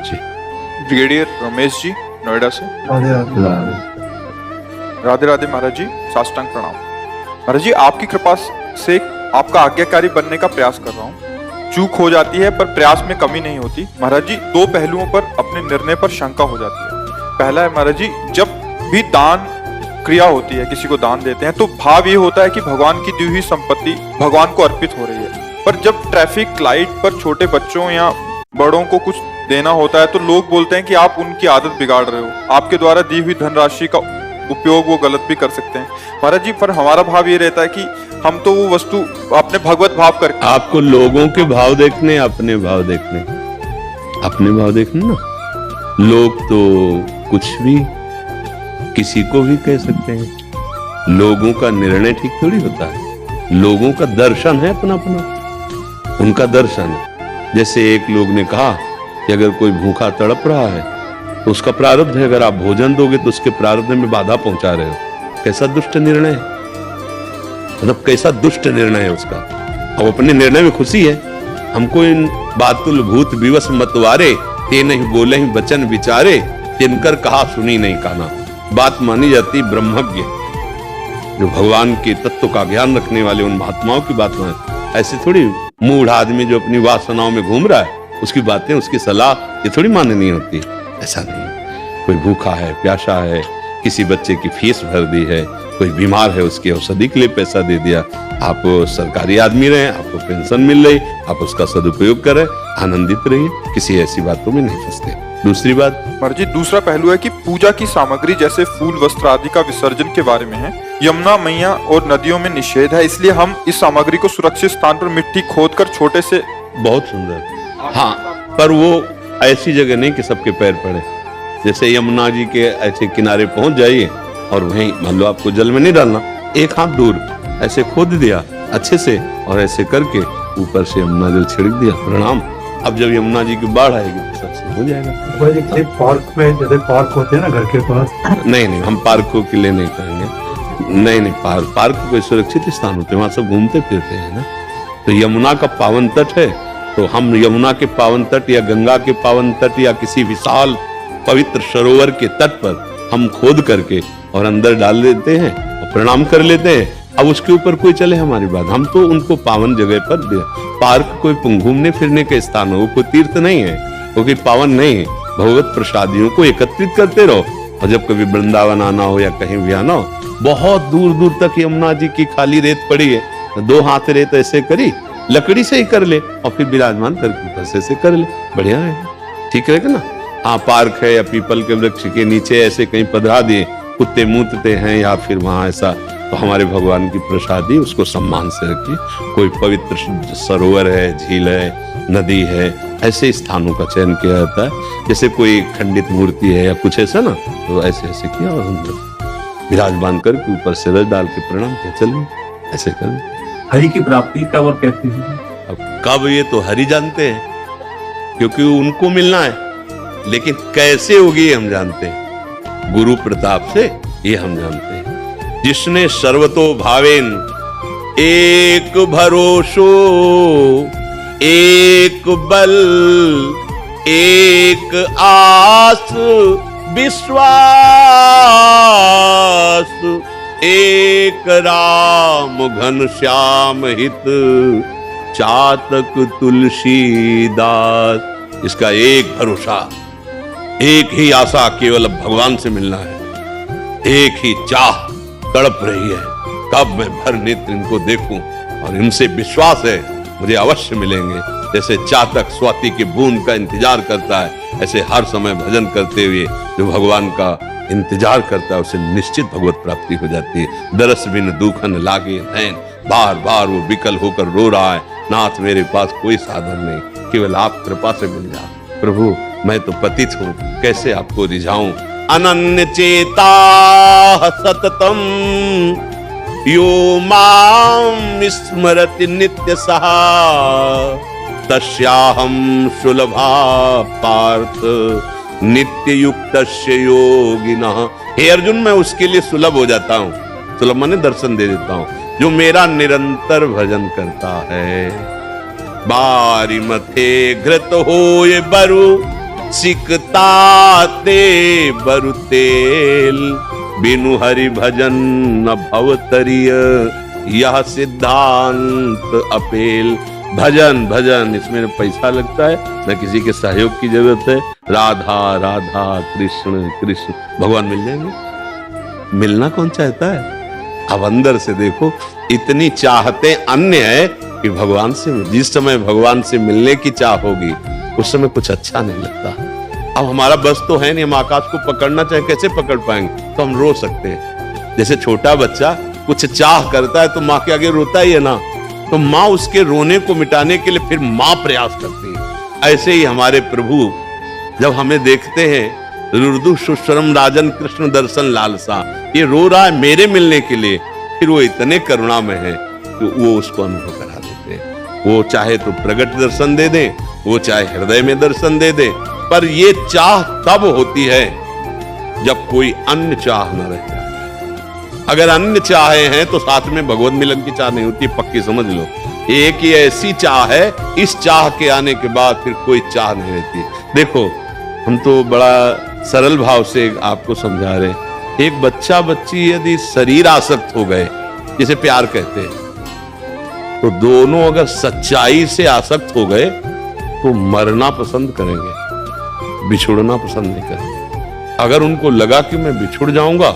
जी। Brigadier Ramesh ji Noida से। राधे राधे महाराज जी, साष्टांग प्रणाम। महाराज जी, आपकी कृपा से आपका आज्ञाकारी बनने का प्रयास कर रहा हूँ। चूक हो जाती है पर प्रयास में कमी नहीं होती। महाराज जी, दो पहलुओं पर अपने निर्णय पर शंका हो जाती है। पहला है महाराज जी, जब भी दान क्रिया होती है, किसी को दान देते हैं तो भाव ये होता है कि भगवान की दी हुई संपत्ति भगवान को अर्पित हो रही है। पर जब ट्रैफिक लाइट पर छोटे बच्चों या बड़ों को कुछ देना होता है तो लोग बोलते हैं कि आप उनकी आदत बिगाड़ रहे हो, आपके द्वारा दी हुई धनराशि का उपयोग वो गलत भी कर सकते हैं। महाराज जी, पर हमारा भाव ये रहता है कि हम तो वो वस्तु अपने भगवत भाव करके। आपको लोगों के भाव देखने, अपने भाव देखने, अपने भाव देखने ना। लोग तो कुछ भी किसी को भी कह सकते हैं, लोगों का निर्णय ठीक थोड़ी होता है। लोगों का दर्शन है अपना अपना, उनका दर्शन है। जैसे एक लोग ने कहा कि अगर कोई भूखा तड़प रहा है तो उसका प्रारब्ध है, अगर आप भोजन दोगे तो उसके प्रारब्ध में बाधा पहुंचा रहे हो। कैसा दुष्ट निर्णय है, मतलब कैसा दुष्ट निर्णय है उसका। अब अपने निर्णय में खुशी है। हमको इन बातुल भूत विवश मतवारे, ते नहीं बोले ही वचन विचारे, जिनकर कहा सुनी नहीं काना। बात मानी जाती ब्रह्मज्ञ, जो भगवान के तत्व का ज्ञान रखने वाले उन महात्माओं की बात माने। ऐसे थोड़ी मूढ़ आदमी जो अपनी वासनाओं में घूम रहा है, उसकी बातें, उसकी सलाह ये थोड़ी माननी होती। ऐसा नहीं। कोई भूखा है, प्यासा है, किसी बच्चे की फीस भर दी है, कोई बीमार है, उसकी औषधि के लिए पैसा दे दिया। आप सरकारी आदमी रहे, आपको पेंशन मिल रही, आप उसका सदुपयोग करें, आनंदित रहिए, किसी ऐसी बातों में नहीं फंसते। दूसरी बात महाराज जी, दूसरा पहलू है कि पूजा की सामग्री जैसे फूल वस्त्र आदि का विसर्जन के बारे में है। यमुना मैया और नदियों में निषेध है, इसलिए हम इस सामग्री को सुरक्षित स्थान पर मिट्टी खोदकर छोटे से। बहुत सुंदर। हाँ, पर वो ऐसी जगह नहीं कि सबके पैर पड़े। जैसे यमुना जी के ऐसे किनारे पहुंच जाइए और वहीं मान लो आपको जल में नहीं डालना, एक हाथ दूर ऐसे खोद दिया अच्छे से और ऐसे करके ऊपर से यमुना जल छिड़क दिया, प्रणाम। अब जब यमुना जी की बाढ़ आएगी तो सबसे हो जाएगा। पार्क में जैसे पार्क होते हैं ना घर के पास, नहीं, हम पार्कों के लिए नहीं करेंगे। नहीं, पार्क कोई सुरक्षित स्थान होते हैं, वहां सब घूमते फिरते हैं ना। तो यमुना का पावन तट है, तो हम यमुना के पावन तट या गंगा के पावन तट या किसी विशाल पवित्र सरोवर के तट पर हम खोद करके और अंदर डाल देते हैं और प्रणाम कर लेते हैं। अब उसके ऊपर कोई चले हमारी बात, हम तो उनको पावन जगह पर दे। पार्क कोई घूमने फिरने के स्थान हो, वो कोई तीर्थ नहीं है, वो कोई पावन नहीं है। भगवत प्रसादियों को एकत्रित करते रहो, और जब कभी वृंदावन आना हो या कहीं भी आना हो, बहुत दूर दूर तक यमुना जी की खाली रेत पड़ी है, तो 2 हाथ रेत ऐसे करी, लकड़ी से ही कर ले और फिर विराजमान करके ऊपर से कर ले, बढ़िया है, ठीक रहेगा ना। हाँ, पार्क है या पीपल के वृक्ष के नीचे ऐसे कहीं पधरा दिए, कुत्ते मूतते हैं या फिर वहां ऐसा, तो हमारे भगवान की प्रसादी उसको सम्मान से रखिए। कोई पवित्र सरोवर है, झील है, नदी है, ऐसे स्थानों का चयन किया जाता है। जैसे कोई खंडित मूर्ति है या कुछ ऐसा ना, तो ऐसे ऐसे किया और हम विराजमान करके ऊपर से रस डाल के प्रणाम किया, चलिए ऐसे कर। हरि की प्राप्ति कब और कैसे है? अब कब ये तो हरि जानते हैं, क्योंकि उनको मिलना है, लेकिन कैसे होगी हम जानते हैं, गुरु प्रताप से, ये हम जानते हैं। जिसने सर्वतो भावेन, एक भरोसो, एक बल, एक आस, विश्वास, एक राम घन श्याम हित, चातक तुलसीदास। इसका एक भरोसा, एक ही आशा, केवल भगवान से मिलना है। एक ही चाह तड़प रही है, कब मैं भर नेत्र इनको देखूं, और इनसे विश्वास है मुझे अवश्य मिलेंगे। जैसे चातक स्वाति की बूंद का इंतजार करता है, ऐसे हर समय भजन करते हुए जो भगवान का इंतजार करता है उसे निश्चित भगवत प्राप्ति हो जाती है। दरस बिन दुखन लागे नैन, बार बार वो विकल होकर रो रहा है, नाथ मेरे पास कोई साधन नहीं, केवल आप कृपा से मिल जाओ। प्रभु मैं तो पतित हूँ, कैसे आपको रिझाऊं। अनन्य चेता सततम यो मां स्मरति नित्य सहा, तस्याहं सुलभा पार्थ नित्य युक्तस्य योगिनः। हे अर्जुन, मैं उसके लिए सुलभ हो जाता हूँ, सुलभ माने दर्शन दे देता हूँ, जो मेरा निरंतर भजन करता है। बारी मथे घृत होए बरु, सिकता ते बरु तेल, बिनु हरि भजन न भवतरिय, यह सिद्धांत अपेल। भजन भजन इसमें पैसा लगता है, न किसी के सहयोग की जरूरत है। राधा राधा कृष्ण कृष्ण, भगवान मिल जाएंगे। मिलना कौन चाहता है? अब अंदर से देखो, इतनी चाहते अन्य है कि भगवान से, जिस समय भगवान से मिलने की चाह होगी उस समय कुछ अच्छा नहीं लगता। अब हमारा बस तो है नहीं, हम आकाश को पकड़ना चाहे कैसे पकड़ पाएंगे? तो हम रो सकते हैं। जैसे छोटा बच्चा कुछ चाह करता है तो माँ के आगे रोता ही है ना, तो माँ उसके रोने को मिटाने के लिए फिर माँ प्रयास करती है। ऐसे ही हमारे प्रभु जब हमें देखते हैं, रुर्दु सुश्रम राजन कृष्ण दर्शन लालसा, ये रो रहा है मेरे मिलने के लिए, फिर वो इतने करुणा में है कि वो उसको अनुभव करा देते हैं। वो चाहे तो प्रगट दर्शन दे दें, वो चाहे हृदय में दर्शन दे दें, पर ये चाह तब होती है जब कोई अन्य चाह न रहे। अगर अन्य चाहे हैं तो साथ में भगवत मिलन की चाह नहीं होती, पक्की समझ लो। एक ही ऐसी चाह है, इस चाह के आने के बाद फिर कोई चाह नहीं रहती। देखो, हम तो बड़ा सरल भाव से आपको समझा रहे हैं। एक बच्चा बच्ची यदि शरीर आसक्त हो गए, जिसे प्यार कहते हैं, तो दोनों अगर सच्चाई से आसक्त हो गए तो मरना पसंद करेंगे, बिछुड़ना पसंद नहीं करेंगे। अगर उनको लगा कि मैं बिछुड़ जाऊंगा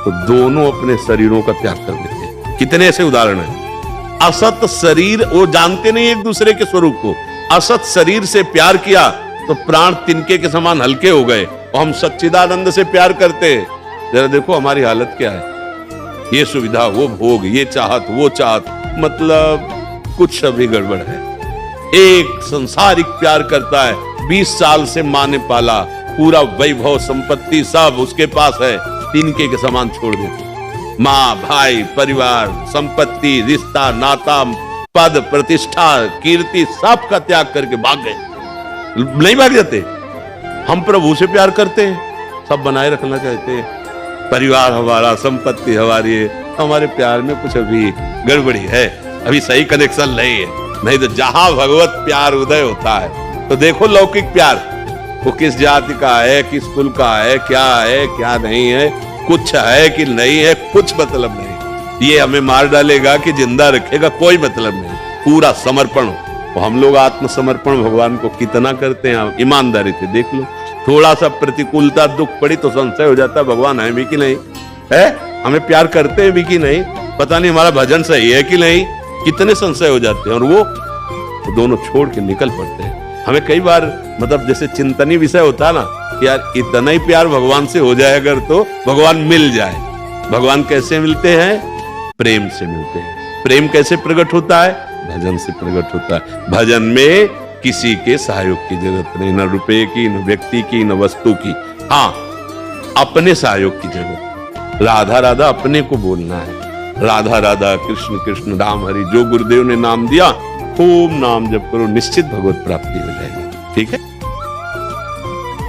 तो दोनों अपने शरीरों का त्याग कर देते हैं। कितने ऐसे उदाहरण हैं। असत शरीर, वो जानते नहीं एक दूसरे के स्वरूप को, असत शरीर से प्यार किया तो प्राण तिनके के समान हल्के हो गए, और हम सच्चिदानंद से प्यार करते हैं। जरा देखो हमारी हालत क्या है। ये सुविधा, वो भोग, ये चाहत, वो चाहत, मतलब कुछ अभी गड़बड़ है। एक संसारिक प्यार करता है, 20 साल से माँ ने पाला, पूरा वैभव संपत्ति सब उसके पास है, तिनके के समान छोड़ देते। माँ, भाई, परिवार, संपत्ति, रिश्ता, नाता, पद, प्रतिष्ठा, कीर्ति, सब का त्याग करके भाग गए। नहीं भाग जाते? हम प्रभु से प्यार करते हैं, सब बनाए रखना चाहते हैं, परिवार हमारा, संपत्ति हमारी, हमारे प्यार में कुछ अभी गड़बड़ी है, अभी सही कनेक्शन नहीं है। नहीं तो जहां भगवत प्यार उदय होता है तो देखो लौकिक प्यार, वो किस जाति का है, किस कुल का है, क्या नहीं है, कुछ है कि नहीं है, कुछ मतलब नहीं। ये हमें मार डालेगा कि जिंदा रखेगा, कोई मतलब नहीं। पूरा समर्पण हो। तो हम लोग आत्मसमर्पण भगवान को कितना करते हैं, ईमानदारी से देख लो। थोड़ा सा प्रतिकूलता, दुख पड़ी तो संशय हो जाता है, भगवान है भी कि नहीं है, हमें प्यार करते हैं भी कि नहीं, पता नहीं हमारा भजन सही है कि नहीं, कितने संशय हो जाते हैं। और वो दोनों छोड़ के निकल पड़ते हैं। हमें कई बार मतलब जैसे चिंतनीय विषय होता है ना कि यार इतना ही प्यार भगवान से हो जाए अगर तो भगवान मिल जाए। भगवान कैसे मिलते हैं? प्रेम से मिलते हैं। प्रेम कैसे प्रकट होता है? भजन से प्रकट होता है। भजन में किसी के सहयोग की जरूरत नहीं, न रुपए की, न व्यक्ति की, न वस्तु की। हाँ, अपने सहयोग की जरूरत। राधा राधा अपने को बोलना है, राधा राधा कृष्ण कृष्ण राम हरि, जो गुरुदेव ने नाम दिया खूब नाम जप करो, निश्चित भगवत प्राप्ति हो जाएगी। ठीक है।